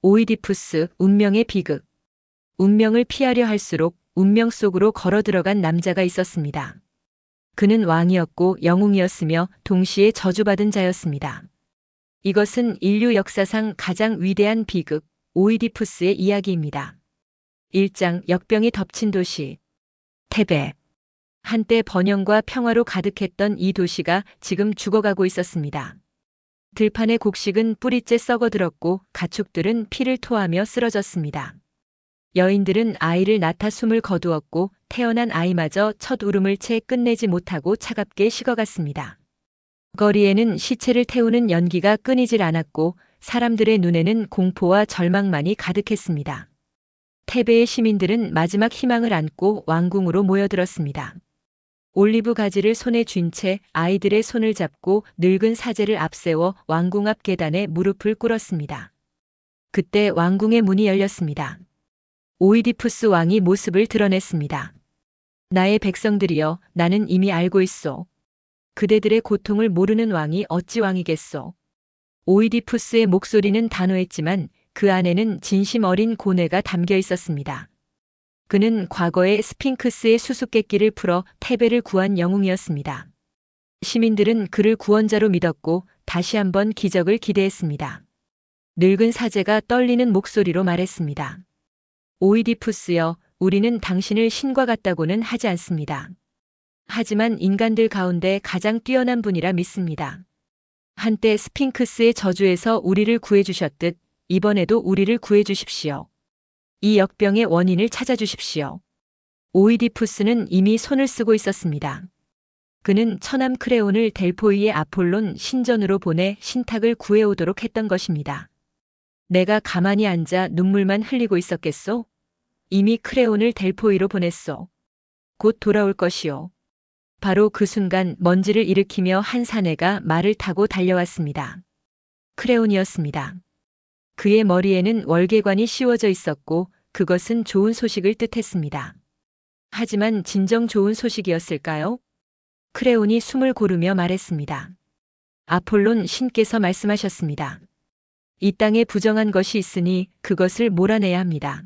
오이디푸스, 운명의 비극. 운명을 피하려 할수록 운명 속으로 걸어 들어간 남자가 있었습니다. 그는 왕이었고 영웅이었으며 동시에 저주받은 자였습니다. 이것은 인류 역사상 가장 위대한 비극, 오이디푸스의 이야기입니다. 1장 역병이 덮친 도시. 테베. 한때 번영과 평화로 가득했던 이 도시가 지금 죽어가고 있었습니다. 들판의 곡식은 뿌리째 썩어들었고 가축들은 피를 토하며 쓰러졌습니다. 여인들은 아이를 낳다 숨을 거두었고 태어난 아이마저 첫 울음을 채 끝내지 못하고 차갑게 식어갔습니다. 거리에는 시체를 태우는 연기가 끊이질 않았고 사람들의 눈에는 공포와 절망만이 가득했습니다. 테베의 시민들은 마지막 희망을 안고 왕궁으로 모여들었습니다. 올리브 가지를 손에 쥔 채 아이들의 손을 잡고 늙은 사제를 앞세워 왕궁 앞 계단에 무릎을 꿇었습니다. 그때 왕궁의 문이 열렸습니다. 오이디푸스 왕이 모습을 드러냈습니다. 나의 백성들이여, 나는 이미 알고 있소. 그대들의 고통을 모르는 왕이 어찌 왕이겠소. 오이디푸스의 목소리는 단호했지만 그 안에는 진심 어린 고뇌가 담겨 있었습니다. 그는 과거에 스핑크스의 수수께끼를 풀어 테베를 구한 영웅이었습니다. 시민들은 그를 구원자로 믿었고 다시 한번 기적을 기대했습니다. 늙은 사제가 떨리는 목소리로 말했습니다. 오이디푸스여, 우리는 당신을 신과 같다고는 하지 않습니다. 하지만 인간들 가운데 가장 뛰어난 분이라 믿습니다. 한때 스핑크스의 저주에서 우리를 구해주셨듯 이번에도 우리를 구해주십시오. 이 역병의 원인을 찾아주십시오. 오이디푸스는 이미 손을 쓰고 있었습니다. 그는 처남 크레온을 델포이의 아폴론 신전으로 보내 신탁을 구해오도록 했던 것입니다. 내가 가만히 앉아 눈물만 흘리고 있었겠소? 이미 크레온을 델포이로 보냈소. 곧 돌아올 것이오. 바로 그 순간 먼지를 일으키며 한 사내가 말을 타고 달려왔습니다. 크레온이었습니다. 그의 머리에는 월계관이 씌워져 있었고 그것은 좋은 소식을 뜻했습니다. 하지만 진정 좋은 소식이었을까요? 크레온이 숨을 고르며 말했습니다. 아폴론 신께서 말씀하셨습니다. 이 땅에 부정한 것이 있으니 그것을 몰아내야 합니다.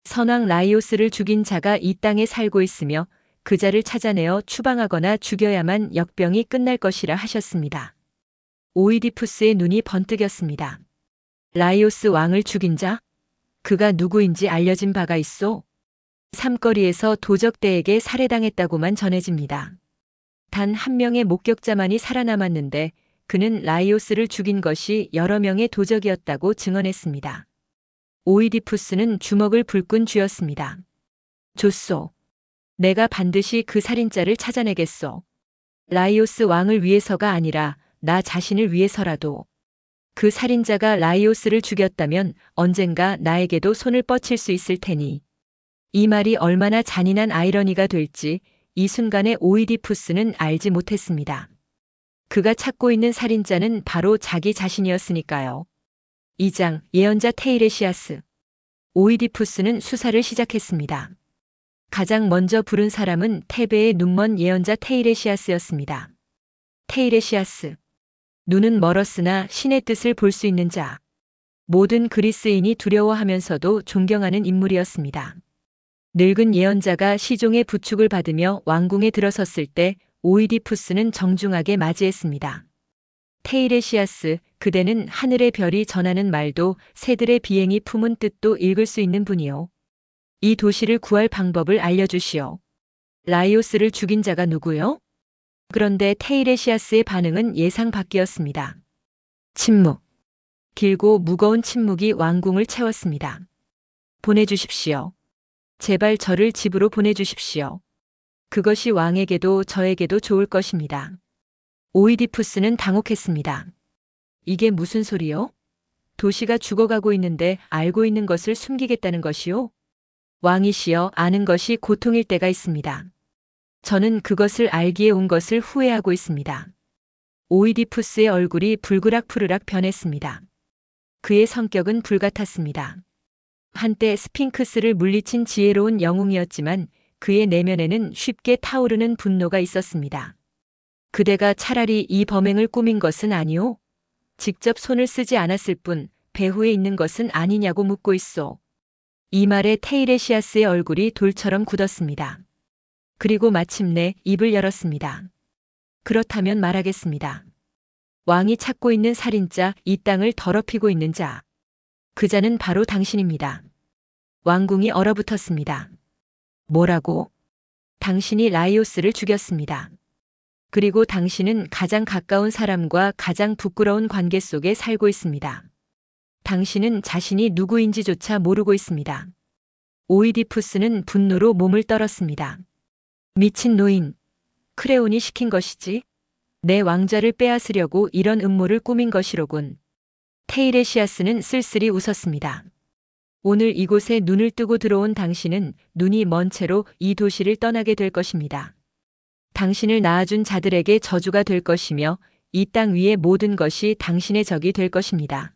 선왕 라이오스를 죽인 자가 이 땅에 살고 있으며 그 자를 찾아내어 추방하거나 죽여야만 역병이 끝날 것이라 하셨습니다. 오이디푸스의 눈이 번뜩였습니다. 라이오스 왕을 죽인 자? 그가 누구인지 알려진 바가 있소? 삼거리에서 도적대에게 살해당했다고만 전해집니다. 단 한 명의 목격자만이 살아남았는데 그는 라이오스를 죽인 것이 여러 명의 도적이었다고 증언했습니다. 오이디푸스는 주먹을 불끈 쥐었습니다. 좋소. 내가 반드시 그 살인자를 찾아내겠소. 라이오스 왕을 위해서가 아니라 나 자신을 위해서라도. 그 살인자가 라이오스를 죽였다면 언젠가 나에게도 손을 뻗칠 수 있을 테니. 이 말이 얼마나 잔인한 아이러니가 될지 이 순간에 오이디푸스는 알지 못했습니다. 그가 찾고 있는 살인자는 바로 자기 자신이었으니까요. 2장 예언자 테이레시아스. 오이디푸스는 수사를 시작했습니다. 가장 먼저 부른 사람은 테베의 눈먼 예언자 테이레시아스였습니다. 테이레시아스. 눈은 멀었으나 신의 뜻을 볼 수 있는 자. 모든 그리스인이 두려워하면서도 존경하는 인물이었습니다. 늙은 예언자가 시종의 부축을 받으며 왕궁에 들어섰을 때 오이디푸스는 정중하게 맞이했습니다. 테이레시아스, 그대는 하늘의 별이 전하는 말도 새들의 비행이 품은 뜻도 읽을 수 있는 분이요. 이 도시를 구할 방법을 알려주시오. 라이오스를 죽인 자가 누구요? 그런데 테이레시아스의 반응은 예상 밖이었습니다. 침묵. 길고 무거운 침묵이 왕궁을 채웠습니다. 보내주십시오. 제발 저를 집으로 보내주십시오. 그것이 왕에게도 저에게도 좋을 것입니다. 오이디푸스는 당혹했습니다. 이게 무슨 소리요? 도시가 죽어가고 있는데 알고 있는 것을 숨기겠다는 것이요? 왕이시여, 아는 것이 고통일 때가 있습니다. 저는 그것을 알기에 온 것을 후회하고 있습니다. 오이디푸스의 얼굴이 불그락푸르락 변했습니다. 그의 성격은 불같았습니다. 한때 스핑크스를 물리친 지혜로운 영웅이었지만 그의 내면에는 쉽게 타오르는 분노가 있었습니다. 그대가 차라리 이 범행을 꾸민 것은 아니오? 직접 손을 쓰지 않았을 뿐 배후에 있는 것은 아니냐고 묻고 있소. 이 말에 테이레시아스의 얼굴이 돌처럼 굳었습니다. 그리고 마침내 입을 열었습니다. 그렇다면 말하겠습니다. 왕이 찾고 있는 살인자, 이 땅을 더럽히고 있는 자. 그 자는 바로 당신입니다. 왕궁이 얼어붙었습니다. 뭐라고? 당신이 라이오스를 죽였습니다. 그리고 당신은 가장 가까운 사람과 가장 부끄러운 관계 속에 살고 있습니다. 당신은 자신이 누구인지조차 모르고 있습니다. 오이디푸스는 분노로 몸을 떨었습니다. 미친 노인, 크레온이 시킨 것이지? 내 왕좌를 빼앗으려고 이런 음모를 꾸민 것이로군. 테이레시아스는 쓸쓸히 웃었습니다. 오늘 이곳에 눈을 뜨고 들어온 당신은 눈이 먼 채로 이 도시를 떠나게 될 것입니다. 당신을 낳아준 자들에게 저주가 될 것이며 이 땅 위의 모든 것이 당신의 적이 될 것입니다.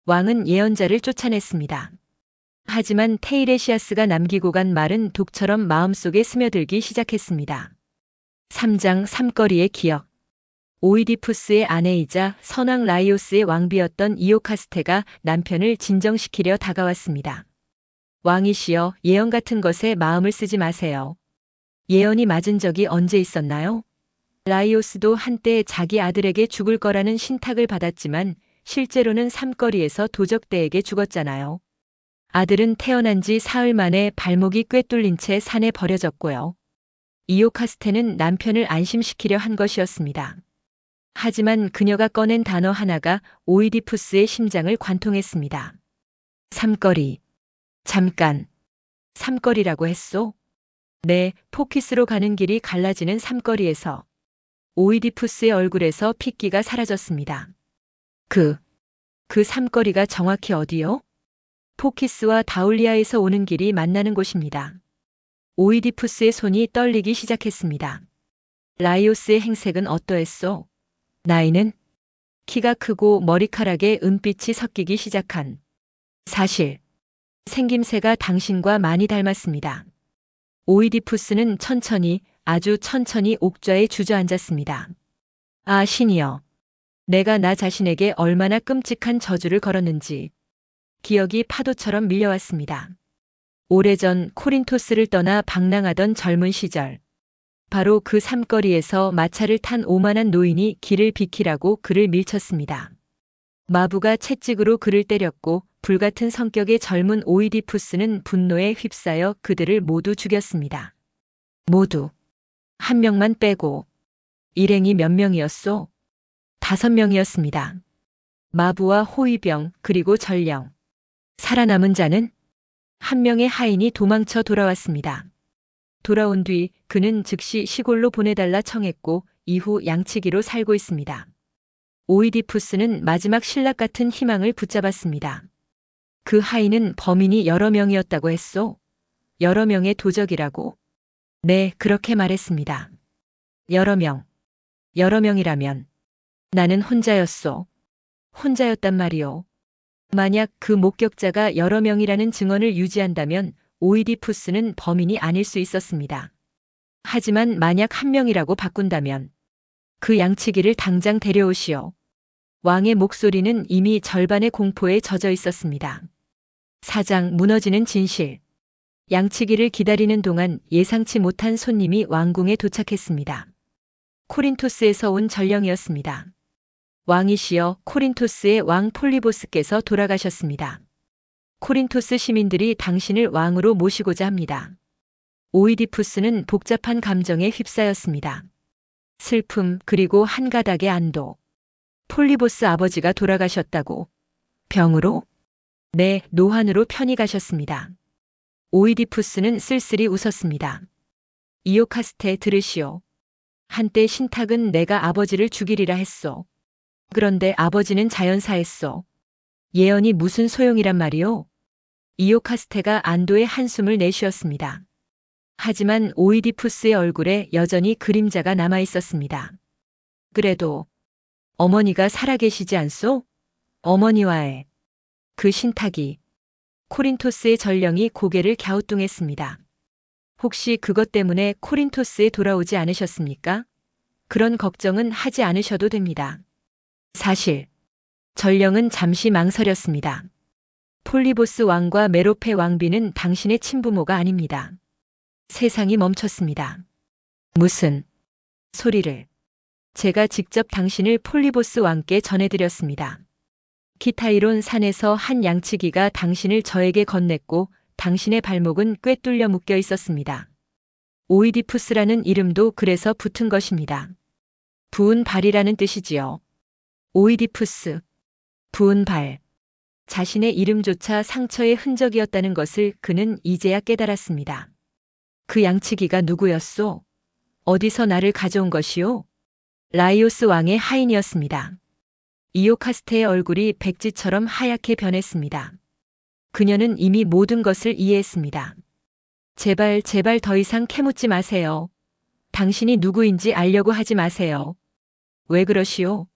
왕은 예언자를 쫓아냈습니다. 하지만 테이레시아스가 남기고 간 말은 독처럼 마음속에 스며들기 시작했습니다. 3장 삼거리의 기억. 오이디푸스의 아내이자 선왕 라이오스의 왕비였던 이오카스테가 남편을 진정시키려 다가왔습니다. 왕이시여, 예언 같은 것에 마음을 쓰지 마세요. 예언이 맞은 적이 언제 있었나요? 라이오스도 한때 자기 아들에게 죽을 거라는 신탁을 받았지만 실제로는 삼거리에서 도적대에게 죽었잖아요. 아들은 태어난 지 사흘 만에 발목이 꿰뚫린 채 산에 버려졌고요. 이오카스테는 남편을 안심시키려 한 것이었습니다. 하지만 그녀가 꺼낸 단어 하나가 오이디푸스의 심장을 관통했습니다. 삼거리. 잠깐. 삼거리라고 했소? 네, 포키스로 가는 길이 갈라지는 삼거리에서. 오이디푸스의 얼굴에서 핏기가 사라졌습니다. 그 삼거리가 정확히 어디요? 포키스와 다울리아에서 오는 길이 만나는 곳입니다. 오이디푸스의 손이 떨리기 시작했습니다. 라이오스의 행색은 어떠했소? 나이는? 키가 크고 머리카락에 은빛이 섞이기 시작한. 사실, 생김새가 당신과 많이 닮았습니다. 오이디푸스는 천천히, 아주 천천히 옥좌에 주저앉았습니다. 아, 신이여. 내가 나 자신에게 얼마나 끔찍한 저주를 걸었는지. 기억이 파도처럼 밀려왔습니다. 오래전 코린토스를 떠나 방랑하던 젊은 시절. 바로 그 삼거리에서 마차를 탄 오만한 노인이 길을 비키라고 그를 밀쳤습니다. 마부가 채찍으로 그를 때렸고 불같은 성격의 젊은 오이디푸스는 분노에 휩싸여 그들을 모두 죽였습니다. 모두. 한 명만 빼고. 일행이 몇 명이었소? 5명이었습니다. 마부와 호위병 그리고 전령. 살아남은 자는? 한 명의 하인이 도망쳐 돌아왔습니다. 돌아온 뒤 그는 즉시 시골로 보내달라 청했고 이후 양치기로 살고 있습니다. 오이디푸스는 마지막 신락 같은 희망을 붙잡았습니다. 그 하인은 범인이 여러 명이었다고 했소? 여러 명의 도적이라고? 네, 그렇게 말했습니다. 여러 명. 여러 명이라면 나는 혼자였소. 혼자였단 말이오. 만약 그 목격자가 여러 명이라는 증언을 유지한다면 오이디푸스는 범인이 아닐 수 있었습니다. 하지만 만약 한 명이라고 바꾼다면 그 양치기를 당장 데려오시오. 왕의 목소리는 이미 절반의 공포에 젖어 있었습니다. 사장 무너지는 진실. 양치기를 기다리는 동안 예상치 못한 손님이 왕궁에 도착했습니다. 코린토스에서 온 전령이었습니다. 왕이시여, 코린토스의 왕 폴리보스께서 돌아가셨습니다. 코린토스 시민들이 당신을 왕으로 모시고자 합니다. 오이디푸스는 복잡한 감정에 휩싸였습니다. 슬픔 그리고 한 가닥의 안도. 폴리보스 아버지가 돌아가셨다고. 병으로? 네, 노환으로 편히 가셨습니다. 오이디푸스는 쓸쓸히 웃었습니다. 이오카스테 들으시오. 한때 신탁은 내가 아버지를 죽이리라 했소. 그런데 아버지는 자연사했소. 예언이 무슨 소용이란 말이오? 이오카스테가 안도의 한숨을 내쉬었습니다. 하지만 오이디푸스의 얼굴에 여전히 그림자가 남아 있었습니다. 그래도 어머니가 살아계시지 않소? 어머니와의 그 신탁이. 코린토스의 전령이 고개를 갸우뚱했습니다. 혹시 그것 때문에 코린토스에 돌아오지 않으셨습니까? 그런 걱정은 하지 않으셔도 됩니다. 사실 전령은 잠시 망설였습니다. 폴리보스 왕과 메로페 왕비는 당신의 친부모가 아닙니다. 세상이 멈췄습니다. 무슨 소리를. 제가 직접 당신을 폴리보스 왕께 전해드렸습니다. 키타이론 산에서 한 양치기가 당신을 저에게 건넸고 당신의 발목은 꿰뚫려 묶여 있었습니다. 오이디푸스라는 이름도 그래서 붙은 것입니다. 부은 발이라는 뜻이지요. 오이디푸스, 부은 발. 자신의 이름조차 상처의 흔적이었다는 것을 그는 이제야 깨달았습니다. 그 양치기가 누구였소? 어디서 나를 가져온 것이오? 라이오스 왕의 하인이었습니다. 이오카스테의 얼굴이 백지처럼 하얗게 변했습니다. 그녀는 이미 모든 것을 이해했습니다. 제발 더 이상 캐묻지 마세요. 당신이 누구인지 알려고 하지 마세요. 왜 그러시오?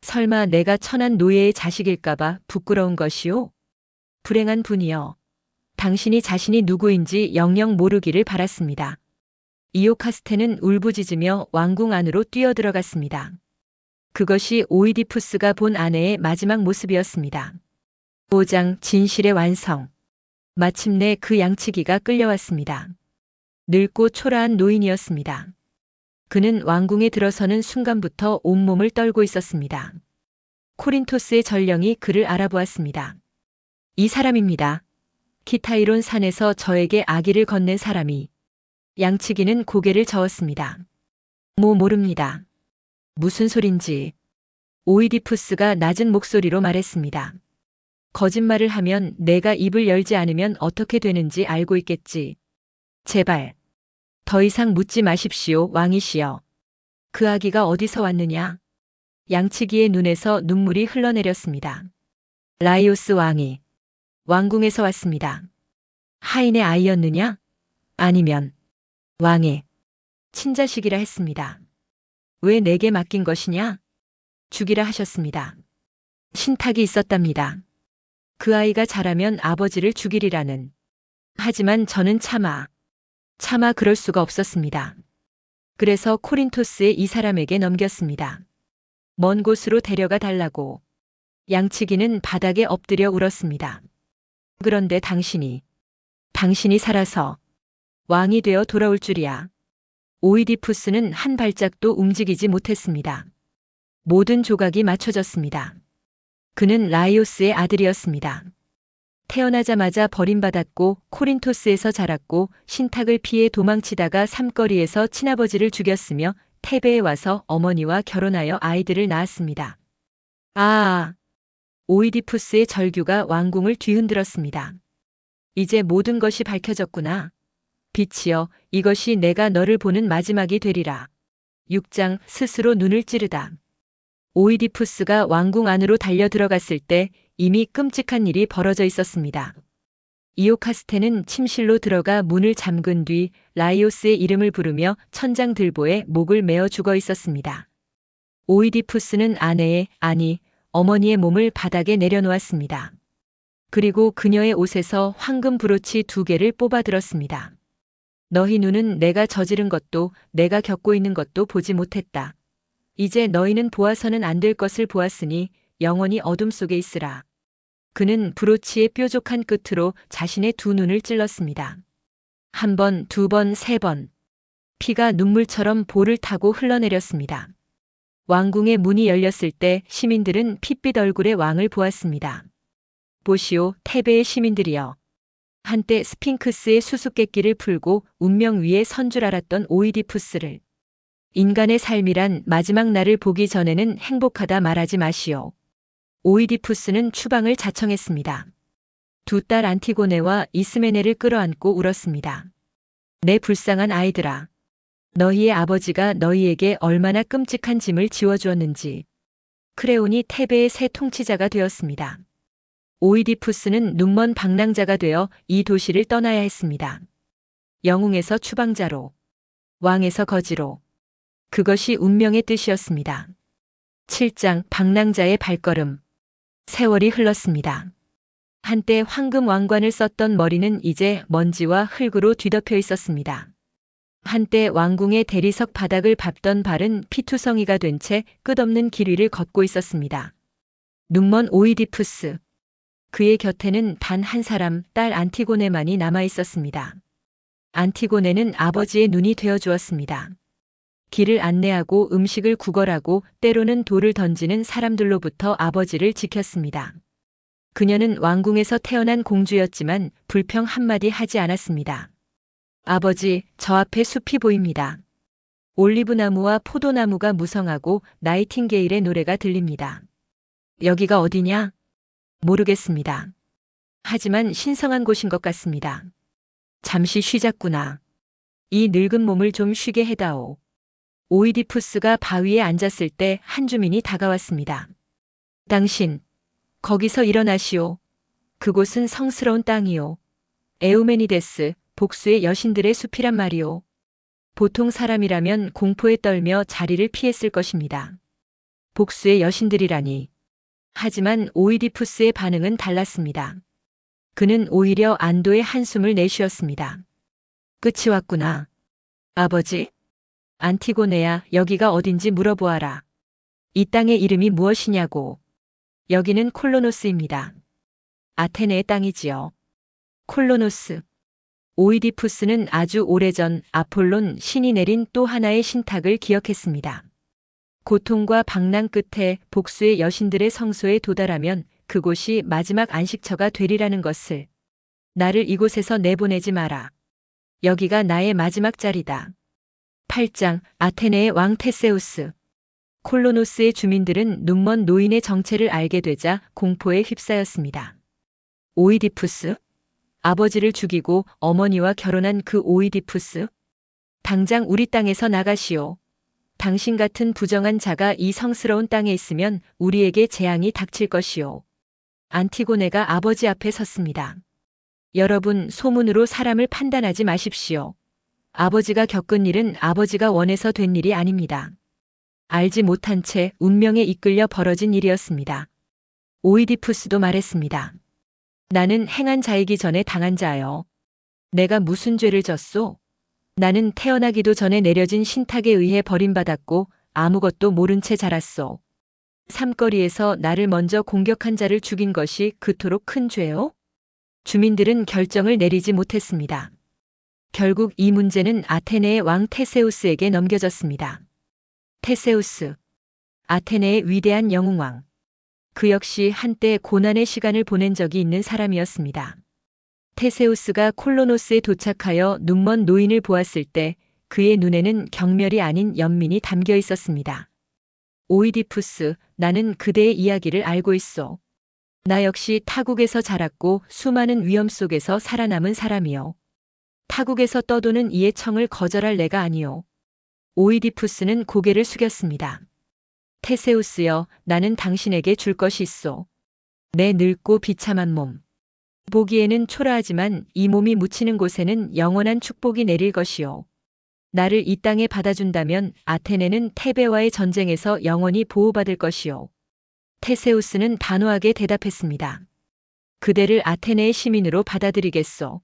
설마 내가 천한 노예의 자식일까봐 부끄러운 것이오? 불행한 분이여. 당신이 자신이 누구인지 영영 모르기를 바랐습니다. 이오카스테는 울부짖으며 왕궁 안으로 뛰어들어갔습니다. 그것이 오이디푸스가 본 아내의 마지막 모습이었습니다. 5장 진실의 완성. 마침내 그 양치기가 끌려왔습니다. 늙고 초라한 노인이었습니다. 그는 왕궁에 들어서는 순간부터 온몸을 떨고 있었습니다. 코린토스의 전령이 그를 알아보았습니다. 이 사람입니다. 키타이론 산에서 저에게 아기를 건넨 사람이. 양치기는 고개를 저었습니다. 모릅니다. 무슨 소린지. 오이디푸스가 낮은 목소리로 말했습니다. 거짓말을 하면 내가 입을 열지 않으면 어떻게 되는지 알고 있겠지. 제발. 더 이상 묻지 마십시오, 왕이시여. 그 아기가 어디서 왔느냐? 양치기의 눈에서 눈물이 흘러내렸습니다. 라이오스 왕이 왕궁에서 왔습니다. 하인의 아이였느냐? 아니면 왕의 친자식이라 했습니다. 왜 내게 맡긴 것이냐? 죽이라 하셨습니다. 신탁이 있었답니다. 그 아이가 자라면 아버지를 죽이리라는. 하지만 저는 차마 그럴 수가 없었습니다. 그래서 코린토스의 이 사람에게 넘겼습니다. 먼 곳으로 데려가 달라고. 양치기는 바닥에 엎드려 울었습니다. 그런데 당신이 살아서 왕이 되어 돌아올 줄이야. 오이디푸스는 한 발짝도 움직이지 못했습니다. 모든 조각이 맞춰졌습니다. 그는 라이오스의 아들이었습니다. 태어나자마자 버림받았고 코린토스에서 자랐고 신탁을 피해 도망치다가 삼거리에서 친아버지를 죽였으며 테베에 와서 어머니와 결혼하여 아이들을 낳았습니다. 오이디푸스의 절규가 왕궁을 뒤흔들었습니다. 이제 모든 것이 밝혀졌구나. 빛이여, 이것이 내가 너를 보는 마지막이 되리라. 6장 스스로 눈을 찌르다. 오이디푸스가 왕궁 안으로 달려 들어갔을 때 이미 끔찍한 일이 벌어져 있었습니다. 이오카스테는 침실로 들어가 문을 잠근 뒤 라이오스의 이름을 부르며 천장 들보에 목을 메어 죽어 있었습니다. 오이디푸스는 어머니의 몸을 바닥에 내려놓았습니다. 그리고 그녀의 옷에서 황금 브로치 2개를 뽑아들었습니다. 너희 눈은 내가 저지른 것도 내가 겪고 있는 것도 보지 못했다. 이제 너희는 보아서는 안 될 것을 보았으니 영원히 어둠 속에 있으라. 그는 브로치의 뾰족한 끝으로 자신의 2눈을 찔렀습니다. 1번, 2번, 3번. 피가 눈물처럼 볼을 타고 흘러내렸습니다. 왕궁의 문이 열렸을 때 시민들은 핏빛 얼굴의 왕을 보았습니다. 보시오, 테베의 시민들이여. 한때 스핑크스의 수수께끼를 풀고 운명 위에 선 줄 알았던 오이디푸스를. 인간의 삶이란 마지막 날을 보기 전에는 행복하다 말하지 마시오. 오이디푸스는 추방을 자청했습니다. 2딸 안티고네와 이스메네를 끌어안고 울었습니다. 내 불쌍한 아이들아. 너희의 아버지가 너희에게 얼마나 끔찍한 짐을 지워주었는지. 크레온이 테베의 새 통치자가 되었습니다. 오이디푸스는 눈먼 방랑자가 되어 이 도시를 떠나야 했습니다. 영웅에서 추방자로, 왕에서 거지로. 그것이 운명의 뜻이었습니다. 7장 방랑자의 발걸음. 세월이 흘렀습니다. 한때 황금 왕관을 썼던 머리는 이제 먼지와 흙으로 뒤덮여 있었습니다. 한때 왕궁의 대리석 바닥을 밟던 발은 피투성이가 된 채 끝없는 길 위를 걷고 있었습니다. 눈먼 오이디푸스. 그의 곁에는 단 한 사람, 딸 안티고네만이 남아 있었습니다. 안티고네는 아버지의 눈이 되어 주었습니다. 길을 안내하고 음식을 구걸하고 때로는 돌을 던지는 사람들로부터 아버지를 지켰습니다. 그녀는 왕궁에서 태어난 공주였지만 불평 한마디 하지 않았습니다. 아버지, 저 앞에 숲이 보입니다. 올리브나무와 포도나무가 무성하고 나이팅게일의 노래가 들립니다. 여기가 어디냐? 모르겠습니다. 하지만 신성한 곳인 것 같습니다. 잠시 쉬자꾸나. 이 늙은 몸을 좀 쉬게 해다오. 오이디푸스가 바위에 앉았을 때 한 주민이 다가왔습니다. 당신, 거기서 일어나시오. 그곳은 성스러운 땅이오. 에우메니데스, 복수의 여신들의 숲이란 말이오. 보통 사람이라면 공포에 떨며 자리를 피했을 것입니다. 복수의 여신들이라니. 하지만 오이디푸스의 반응은 달랐습니다. 그는 오히려 안도의 한숨을 내쉬었습니다. 끝이 왔구나. 아버지, 안티고네야, 여기가 어딘지 물어보아라. 이 땅의 이름이 무엇이냐고. 여기는 콜로노스입니다. 아테네의 땅이지요. 콜로노스. 오이디푸스는 아주 오래전 아폴론 신이 내린 또 하나의 신탁을 기억했습니다. 고통과 방랑 끝에 복수의 여신들의 성소에 도달하면 그곳이 마지막 안식처가 되리라는 것을. 나를 이곳에서 내보내지 마라. 여기가 나의 마지막 자리다. 8장 아테네의 왕 테세우스. 콜로노스의 주민들은 눈먼 노인의 정체를 알게 되자 공포에 휩싸였습니다. 오이디푸스? 아버지를 죽이고 어머니와 결혼한 그 오이디푸스? 당장 우리 땅에서 나가시오. 당신 같은 부정한 자가 이 성스러운 땅에 있으면 우리에게 재앙이 닥칠 것이오. 안티고네가 아버지 앞에 섰습니다. 여러분, 소문으로 사람을 판단하지 마십시오. 아버지가 겪은 일은 아버지가 원해서 된 일이 아닙니다. 알지 못한 채 운명에 이끌려 벌어진 일이었습니다. 오이디푸스도 말했습니다. 나는 행한 자이기 전에 당한 자요. 내가 무슨 죄를 졌소? 나는 태어나기도 전에 내려진 신탁에 의해 버림받았고 아무것도 모른 채 자랐소. 삼거리에서 나를 먼저 공격한 자를 죽인 것이 그토록 큰 죄요? 주민들은 결정을 내리지 못했습니다. 결국 이 문제는 아테네의 왕 테세우스에게 넘겨졌습니다. 테세우스, 아테네의 위대한 영웅왕. 그 역시 한때 고난의 시간을 보낸 적이 있는 사람이었습니다. 테세우스가 콜로노스에 도착하여 눈먼 노인을 보았을 때 그의 눈에는 경멸이 아닌 연민이 담겨 있었습니다. 오이디푸스, 나는 그대의 이야기를 알고 있어. 나 역시 타국에서 자랐고 수많은 위험 속에서 살아남은 사람이요. 타국에서 떠도는 이의 청을 거절할 내가 아니요. 오이디푸스는 고개를 숙였습니다. 테세우스여, 나는 당신에게 줄 것이 있소. 내 늙고 비참한 몸. 보기에는 초라하지만 이 몸이 묻히는 곳에는 영원한 축복이 내릴 것이요. 나를 이 땅에 받아준다면 아테네는 테베와의 전쟁에서 영원히 보호받을 것이요. 테세우스는 단호하게 대답했습니다. 그대를 아테네의 시민으로 받아들이겠소.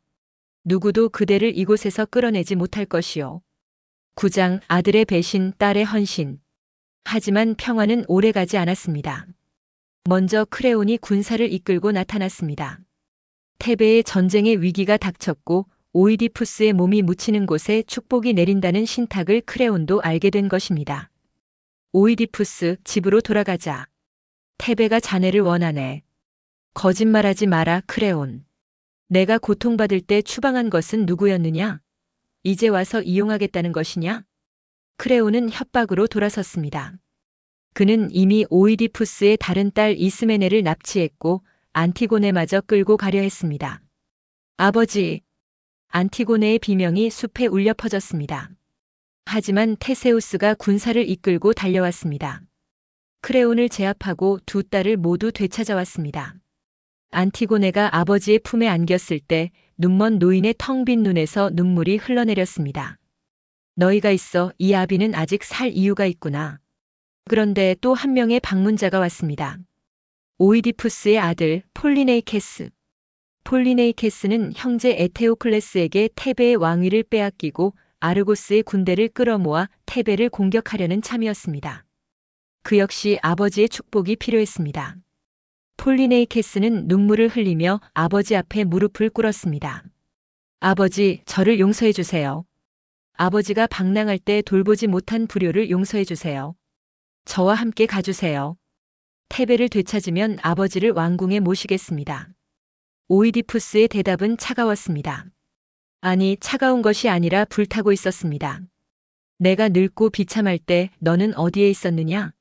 누구도 그대를 이곳에서 끌어내지 못할 것이요. 9장 아들의 배신, 딸의 헌신. 하지만 평화는 오래가지 않았습니다. 먼저 크레온이 군사를 이끌고 나타났습니다. 테베의 전쟁의 위기가 닥쳤고 오이디푸스의 몸이 묻히는 곳에 축복이 내린다는 신탁을 크레온도 알게 된 것입니다. 오이디푸스, 집으로 돌아가자. 테베가 자네를 원하네. 거짓말하지 마라, 크레온. 내가 고통받을 때 추방한 것은 누구였느냐? 이제 와서 이용하겠다는 것이냐? 크레온은 협박으로 돌아섰습니다. 그는 이미 오이디푸스의 다른 딸 이스메네를 납치했고 안티고네마저 끌고 가려 했습니다. 아버지! 안티고네의 비명이 숲에 울려 퍼졌습니다. 하지만 테세우스가 군사를 이끌고 달려왔습니다. 크레온을 제압하고 두 딸을 모두 되찾아왔습니다. 안티고네가 아버지의 품에 안겼을 때 눈먼 노인의 텅 빈 눈에서 눈물이 흘러내렸습니다. 너희가 있어 이 아비는 아직 살 이유가 있구나. 그런데 또 한 명의 방문자가 왔습니다. 오이디푸스의 아들 폴리네이케스. 폴리네이케스는 형제 에테오클레스에게 테베의 왕위를 빼앗기고 아르고스의 군대를 끌어모아 테베를 공격하려는 참이었습니다. 그 역시 아버지의 축복이 필요했습니다. 폴리네이케스는 눈물을 흘리며 아버지 앞에 무릎을 꿇었습니다. 아버지, 저를 용서해 주세요. 아버지가 방랑할 때 돌보지 못한 불효를 용서해 주세요. 저와 함께 가주세요. 테베를 되찾으면 아버지를 왕궁에 모시겠습니다. 오이디푸스의 대답은 차가웠습니다. 아니, 차가운 것이 아니라 불타고 있었습니다. 내가 늙고 비참할 때 너는 어디에 있었느냐?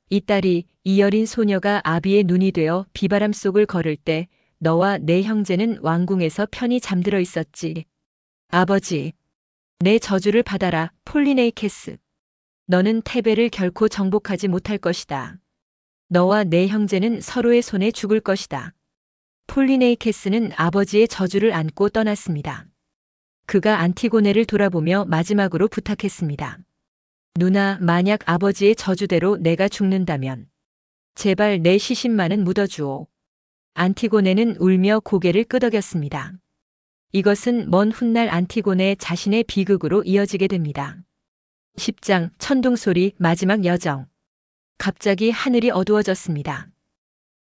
이 딸이, 이 여린 소녀가 아비의 눈이 되어 비바람 속을 걸을 때 너와 내 형제는 왕궁에서 편히 잠들어 있었지. 아버지, 내 저주를 받아라, 폴리네이케스. 너는 테베를 결코 정복하지 못할 것이다. 너와 내 형제는 서로의 손에 죽을 것이다. 폴리네이케스는 아버지의 저주를 안고 떠났습니다. 그가 안티고네를 돌아보며 마지막으로 부탁했습니다. 누나, 만약 아버지의 저주대로 내가 죽는다면 제발 내 시신만은 묻어주오. 안티고네는 울며 고개를 끄덕였습니다. 이것은 먼 훗날 안티고네 자신의 비극으로 이어지게 됩니다. 10장 천둥소리 마지막 여정. 갑자기 하늘이 어두워졌습니다.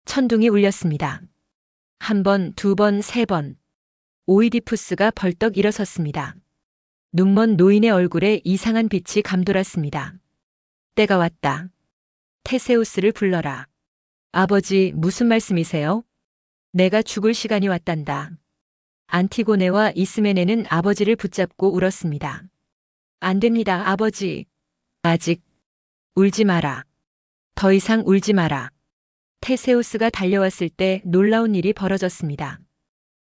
천둥이 울렸습니다. 한 번, 두 번, 세 번. 오이디푸스가 벌떡 일어섰습니다. 눈먼 노인의 얼굴에 이상한 빛이 감돌았습니다. 때가 왔다. 테세우스를 불러라. 아버지, 무슨 말씀이세요? 내가 죽을 시간이 왔단다. 안티고네와 이스메네는 아버지를 붙잡고 울었습니다. 안 됩니다, 아버지. 아직. 울지 마라. 더 이상 울지 마라. 테세우스가 달려왔을 때 놀라운 일이 벌어졌습니다.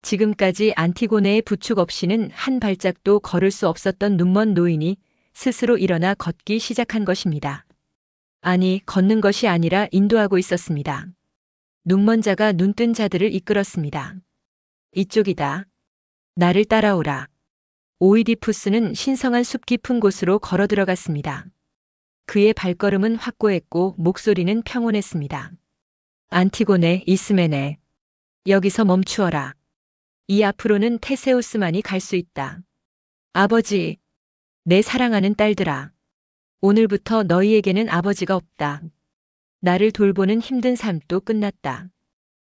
지금까지 안티고네의 부축 없이는 한 발짝도 걸을 수 없었던 눈먼 노인이 스스로 일어나 걷기 시작한 것입니다. 아니, 걷는 것이 아니라 인도하고 있었습니다. 눈먼 자가 눈뜬 자들을 이끌었습니다. 이쪽이다. 나를 따라오라. 오이디푸스는 신성한 숲 깊은 곳으로 걸어 들어갔습니다. 그의 발걸음은 확고했고 목소리는 평온했습니다. 안티고네, 이스메네. 여기서 멈추어라. 이 앞으로는 테세우스만이 갈 수 있다. 아버지, 내 사랑하는 딸들아. 오늘부터 너희에게는 아버지가 없다. 나를 돌보는 힘든 삶도 끝났다.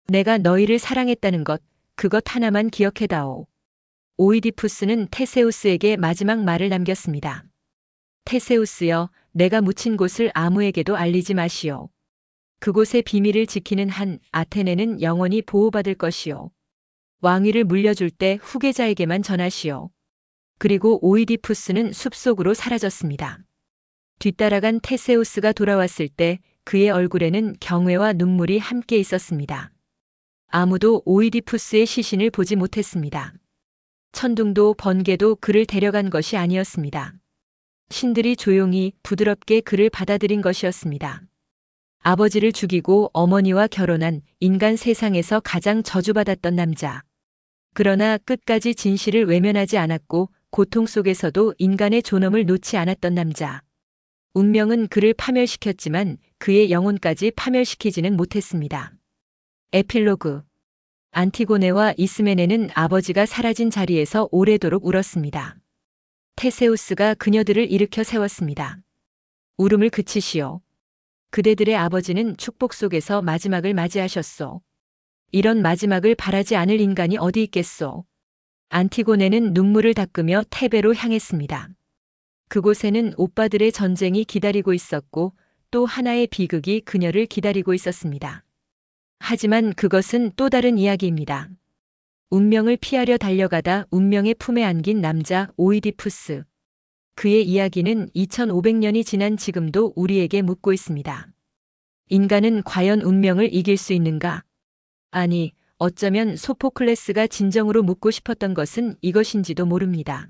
내가 너희를 사랑했다는 것, 그것 하나만 기억해다오. 오이디푸스는 테세우스에게 마지막 말을 남겼습니다. 테세우스여, 내가 묻힌 곳을 아무에게도 알리지 마시오. 그곳의 비밀을 지키는 한 아테네는 영원히 보호받을 것이오. 왕위를 물려줄 때 후계자에게만 전하시오. 그리고 오이디푸스는 숲속으로 사라졌습니다. 뒤따라간 테세우스가 돌아왔을 때 그의 얼굴에는 경외와 눈물이 함께 있었습니다. 아무도 오이디푸스의 시신을 보지 못했습니다. 천둥도 번개도 그를 데려간 것이 아니었습니다. 신들이 조용히 부드럽게 그를 받아들인 것이었습니다. 아버지를 죽이고 어머니와 결혼한 인간 세상에서 가장 저주받았던 남자. 그러나 끝까지 진실을 외면하지 않았고 고통 속에서도 인간의 존엄을 놓지 않았던 남자. 운명은 그를 파멸시켰지만 그의 영혼까지 파멸시키지는 못했습니다. 에필로그. 안티고네와 이스메네는 아버지가 사라진 자리에서 오래도록 울었습니다. 테세우스가 그녀들을 일으켜 세웠습니다. 울음을 그치시오. 그대들의 아버지는 축복 속에서 마지막을 맞이하셨소. 이런 마지막을 바라지 않을 인간이 어디 있겠소. 안티고네는 눈물을 닦으며 테베로 향했습니다. 그곳에는 오빠들의 전쟁이 기다리고 있었고 또 하나의 비극이 그녀를 기다리고 있었습니다. 하지만 그것은 또 다른 이야기입니다. 운명을 피하려 달려가다 운명의 품에 안긴 남자 오이디푸스. 그의 이야기는 2500년이 지난 지금도 우리에게 묻고 있습니다. 인간은 과연 운명을 이길 수 있는가? 아니, 어쩌면 소포클레스가 진정으로 묻고 싶었던 것은 이것인지도 모릅니다.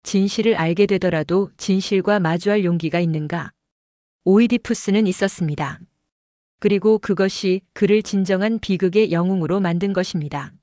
진실을 알게 되더라도 진실과 마주할 용기가 있는가? 오이디푸스는 있었습니다. 그리고 그것이 그를 진정한 비극의 영웅으로 만든 것입니다.